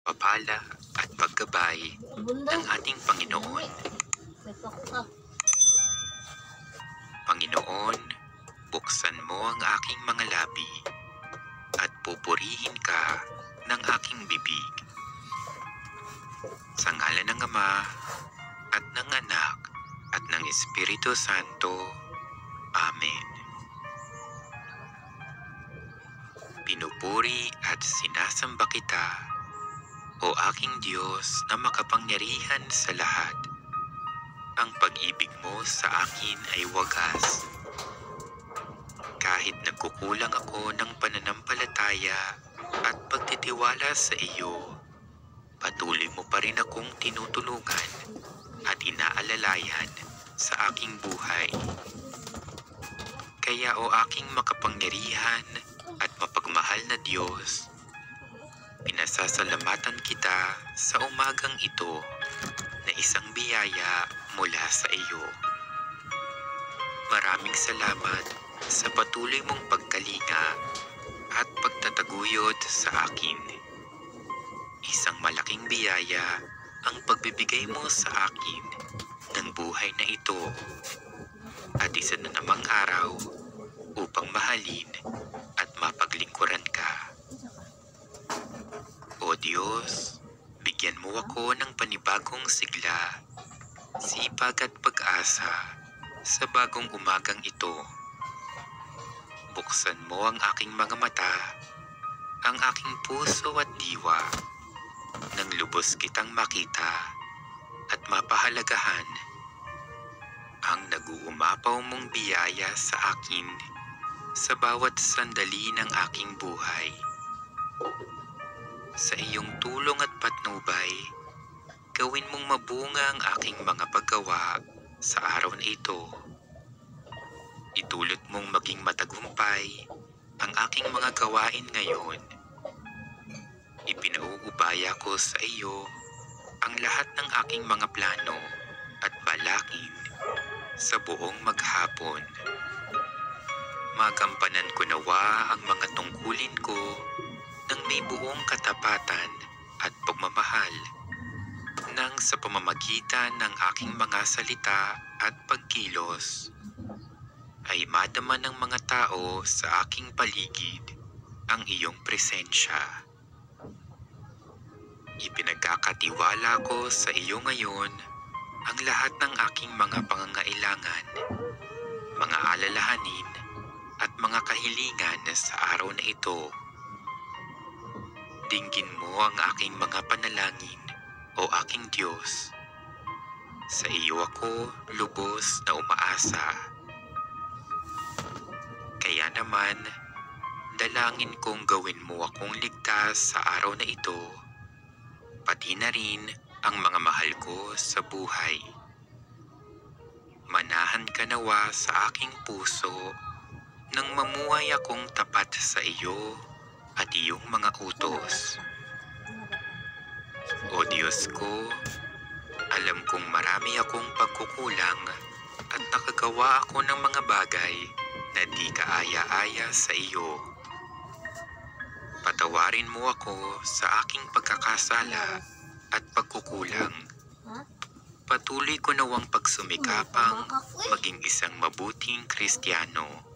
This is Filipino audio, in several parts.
pagpapala at paggabay ng ating Panginoon. Panginoon, buksan mo ang aking mga labi at pupurihin ka ng aking bibig. Sa ngalan ng Ama at ng Anak at ng Espiritu Santo. Amen. Pinupuri at sinasamba kita, O aking Diyos na makapangyarihan sa lahat. Ang pag-ibig mo sa akin ay wagas. Kahit nagkukulang ako ng pananampalataya at pagtitiwala sa iyo, patuloy mo pa rin akong tinutulungan at inaalalayan sa aking buhay. Kaya o aking makapangyarihan at mapagmahal na Diyos, pinasasalamatan kita sa umagang ito na isang biyaya mula sa iyo. Maraming salamat sa patuloy mong pagkalinga at pagtataguyod sa akin. Isang malaking biyaya ang pagbibigay mo sa akin ng buhay na ito at isa na namang araw upang mahalin at mapaglingkuran ka. O Diyos, bigyan mo ako ng panibagong sigla, sipag at pag-asa sa bagong umagang ito. Buksan mo ang aking mga mata, ang aking puso at diwa, nang lubos kitang makita at mapahalagahan ang nag-uumapaw mong biyaya sa akin sa bawat sandali ng aking buhay. Sa iyong tulong at patnubay, gawin mong mabunga ang aking mga paggawa sa araw na ito. Itulot mong maging matagumpay ang aking mga gawain ngayon. Ipinauubaya ko sa iyo ang lahat ng aking mga plano at balakin sa buong maghapon. Magampanan ko nawa ang mga tungkulin ko ng may buong katapatan at pagmamahal nang sa pamamagitan ng aking mga salita at pagkilos ay madama ng mga tao sa aking paligid ang iyong presensya. Ipinagkakatiwala ko sa iyo ngayon ang lahat ng aking mga pangangailangan, mga alalahanin at mga kahilingan sa araw na ito. Dinggin mo ang aking mga panalangin, O aking Diyos. Sa iyo ako lubos na umaasa. Kaya naman, dalangin kong gawin mo akong ligtas sa araw na ito, pati na rin ang mga mahal ko sa buhay. Manahan ka nawa sa aking puso nang mamuhay akong tapat sa iyo at iyong mga utos. O Diyos ko, alam kong marami akong pagkukulang at nakagawa ako ng mga bagay na di kaaya-aya sa iyo. Patawarin mo ako sa aking pagkakasala at pagkukulang. Patuloy ko nawang pagsumikapang maging isang mabuting Kristiyano.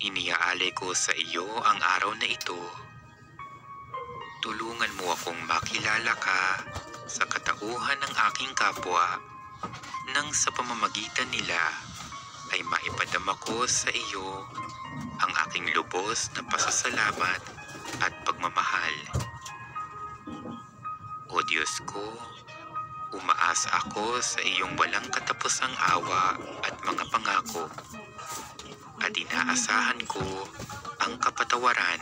Iniaalay ko sa iyo ang araw na ito. Tulungan mo akong makilala ka sa katauhan ng aking kapwa nang sa pamamagitan nila ay maipadama ko sa iyo ang aking lubos na pasasalamat at pagmamahal. O Diyos ko, umaasa ako sa iyong walang katapusang awa at mga pangako at inaasahan ko ang kapatawaran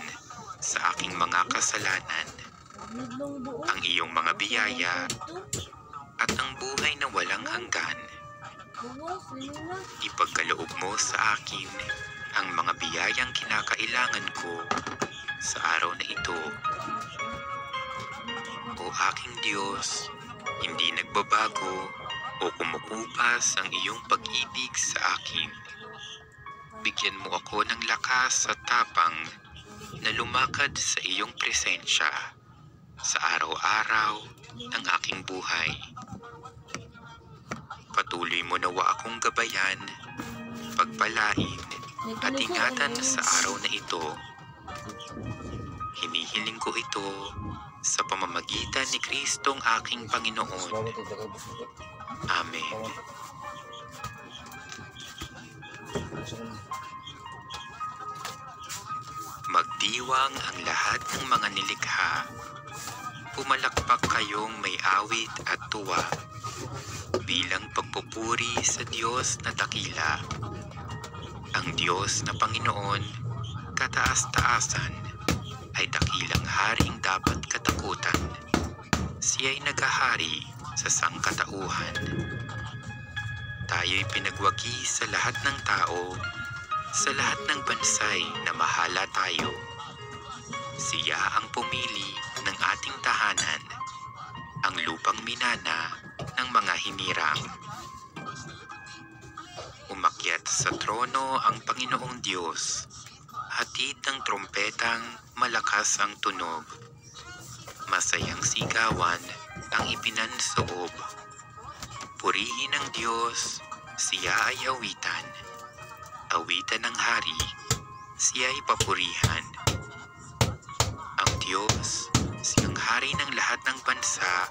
sa aking mga kasalanan, ang iyong mga biyaya at ang buhay na walang hanggan. Ipagkaloob mo sa akin ang mga biyayang kinakailangan ko sa araw na ito. O aking Diyos, hindi nagbabago o kumukupas ang iyong pag-ibig sa akin. Bigyan mo ako ng lakas at tapang na lumakad sa iyong presensya sa araw-araw ng aking buhay. Patuloy mo nawa akong gabayan, pagpalain at ingatan sa araw na ito. Hinihiling ko ito sa pamamagitan ni Kristong aking Panginoon. Amen. Magdiwang ang lahat ng mga nilikha. Pumalakpak kayong may awit at tuwa bilang pagpupuri sa Diyos na dakila. Ang Diyos na Panginoon, kataas-taasan, ay dakilang haring dapat katakutan. Siya'y naghahari sa sangkatauhan. Tayo'y pinagwagi sa lahat ng tao, sa lahat ng bansay na mahala tayo. Siya ang pumili ng ating tahanan, ang lupang minana ng mga hinirang. Umakyat sa trono ang Panginoong Diyos, hatid ng trompetang malakas ang tunog. Masayang sigawan ang ipinansoob. Purihin ang Diyos, siya ay awitan. Awitan ng hari, siya'y papurihan. Ang Diyos, siyang hari ng lahat ng bansa,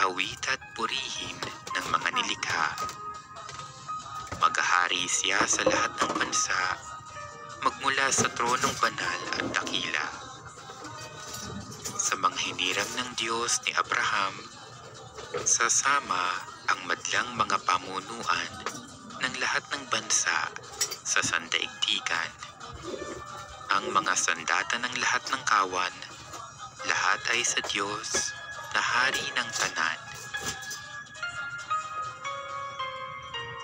awit at purihin ng mga nilikha. Maghahari siya sa lahat ng bansa, magmula sa tronong banal at dakila. Sa mga hinirang ng Diyos ni Abraham, sasama ang madlang mga pamunuan ng lahat ng bansa sa sandaigdigan. Ang mga sandata ng lahat ng kawan, lahat ay sa Diyos na hari ng tanan.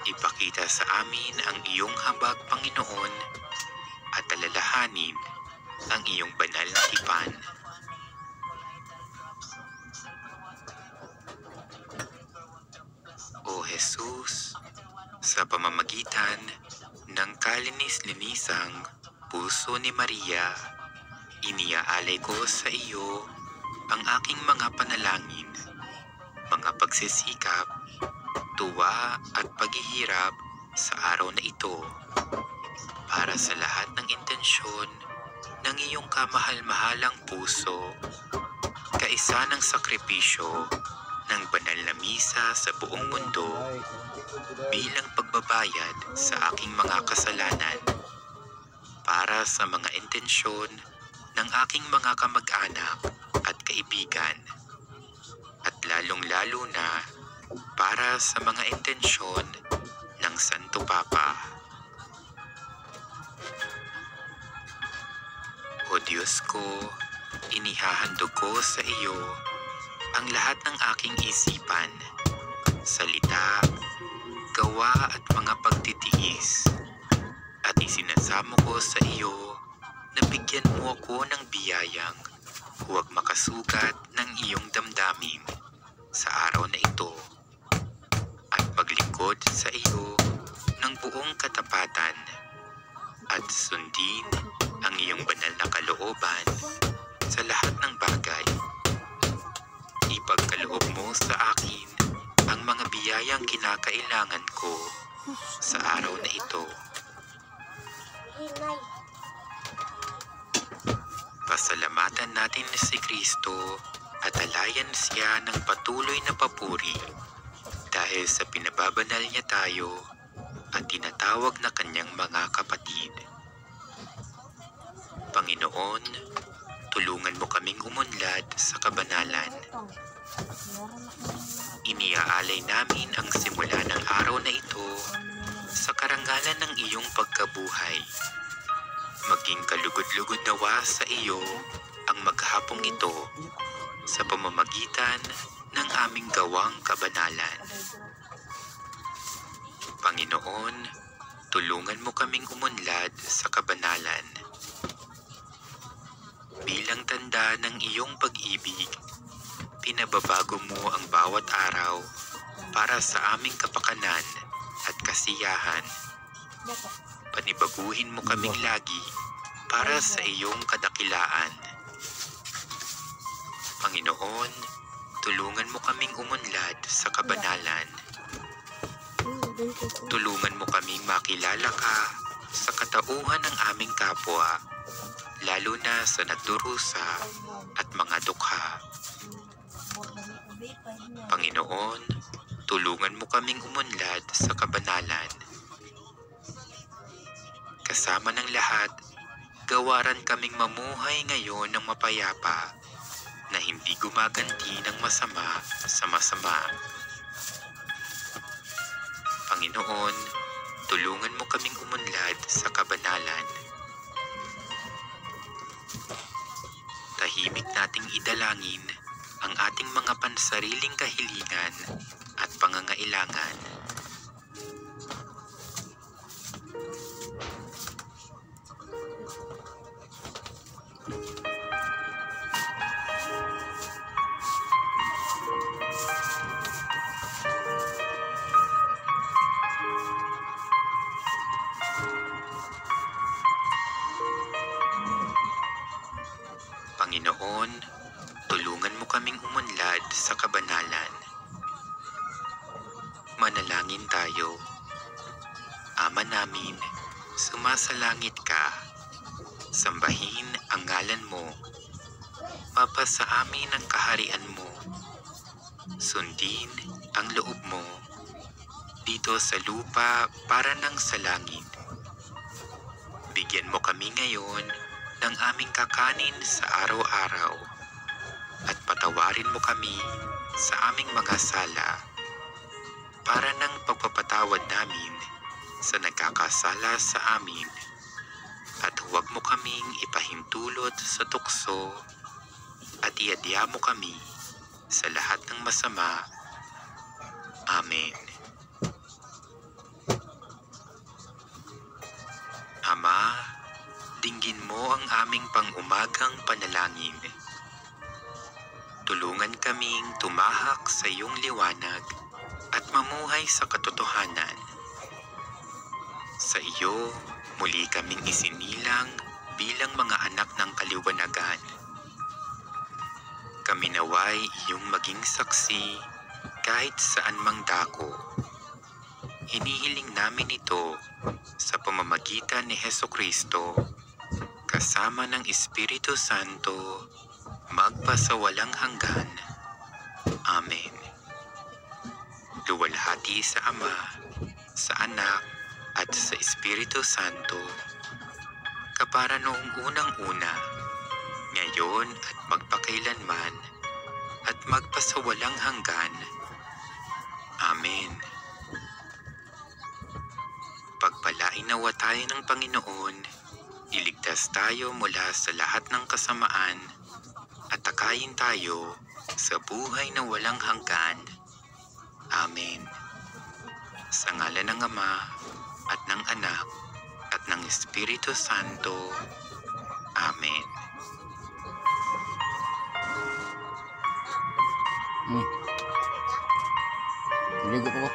Ipakita sa amin ang iyong habag, Panginoon, at alalahanin ang iyong banal na tipan. O Jesus, sa pamamagitan ng kalinis-linisang puso ni Maria, iniaalay ko sa iyo ang aking mga panalangin, mga pagsisikap, tuwa at paghihirap sa araw na ito, para sa lahat ng intensyon ng iyong kamahal-mahalang puso, kaisa ng sakripisyo ng banal na misa sa buong mundo bilang pagbabayad sa aking mga kasalanan, para sa mga intensyon ng aking mga kamag-anak at kaibigan, at lalong-lalo na para sa mga intensyon ng Santo Papa. O Diyos ko, inihahandog ko sa iyo ang lahat ng aking isipan, salita, gawa at mga pagtitiis, at isinasamo ko sa iyo na bigyan mo ako ng biyayang huwag makasugat ng iyong damdamin sa araw na ito, at paglingkod sa iyo ng buong katapatan, at sundin ang iyong banal na kalooban sa lahat ng bagay. Ipagkaloob mo sa akin ang mga biyayang kinakailangan ko sa araw na ito. Pasalamatan natin si Kristo at alayan siya ng patuloy na papuri dahil sa pinababanal niya tayo at tinatawag na kanyang mga kapatid. Panginoon, tulungan mo kaming umunlad sa kabanalan. Iniaalay namin ang simula ng araw na ito sa karangalan ng iyong pagkabuhay. Maging kalugod-lugod nawa sa iyo ang maghapong ito sa pamamagitan ng aming gawang kabanalan. Panginoon, tulungan mo kaming umunlad sa kabanalan. Bilang tanda ng iyong pag-ibig, pinababago mo ang bawat araw para sa aming kapakanan at kasiyahan. Panibaguhin mo kaming lagi para sa iyong kadakilaan. Panginoon, tulungan mo kaming umunlad sa kabanalan. Tulungan mo kaming makilala ka sa katauhan ng aming kapwa, lalo na sa nagdurusa at mga dukha. Panginoon, tulungan mo kaming umunlad sa kabanalan. Kasama ng lahat, gawaran kaming mamuhay ngayon ng mapayapa na hindi gumaganti ng masama sa masama. Panginoon, tulungan mo kaming umunlad sa kabanalan. Tahimik nating idalangin ang ating mga pansariling kahilingan at pangangailangan. Panginoon, tulungan mo kaming umunlad sa kabanalan. Manalangin tayo. Ama namin, sumasalangit ka. Sambahin ang ngalan mo. Mapasa amin ang kaharian mo. Sundin ang loob mo dito sa lupa para nang sa langit. Bigyan mo kami ngayon ng aming kakanin sa araw-araw at patawarin mo kami sa aming mga sala para nang pagpapatawad namin sa nagkakasala sa amin, at huwag mo kaming ipahintulot sa tukso at iadya mo kami sa lahat ng masama. Amen. Ama, dinggin mo ang aming pang-umagang panalangin. Tulungan kaming tumahak sa iyong liwanag at mamuhay sa katotohanan. Sa iyo, muli kaming isinilang bilang mga anak ng kaliwanagan. Kami naway iyong maging saksi kahit saan mang dako. Hinihiling namin ito sa pamamagitan ni Hesukristo, kasama ng Espiritu Santo, magpasawalang hanggan. Amen. Luwalhati sa Ama, sa Anak, at sa Espiritu Santo, kapara noong unang-una, ngayon at magpakailanman, at magpasawalang hanggan. Amen. Pagpalain nawa tayo ng Panginoon, iligtas tayo mula sa lahat ng kasamaan, at takayin tayo sa buhay na walang hanggan. Amen. Sa ngalan ng Ama, at ng Anak, at ng Espiritu Santo. Amen. Ligo po.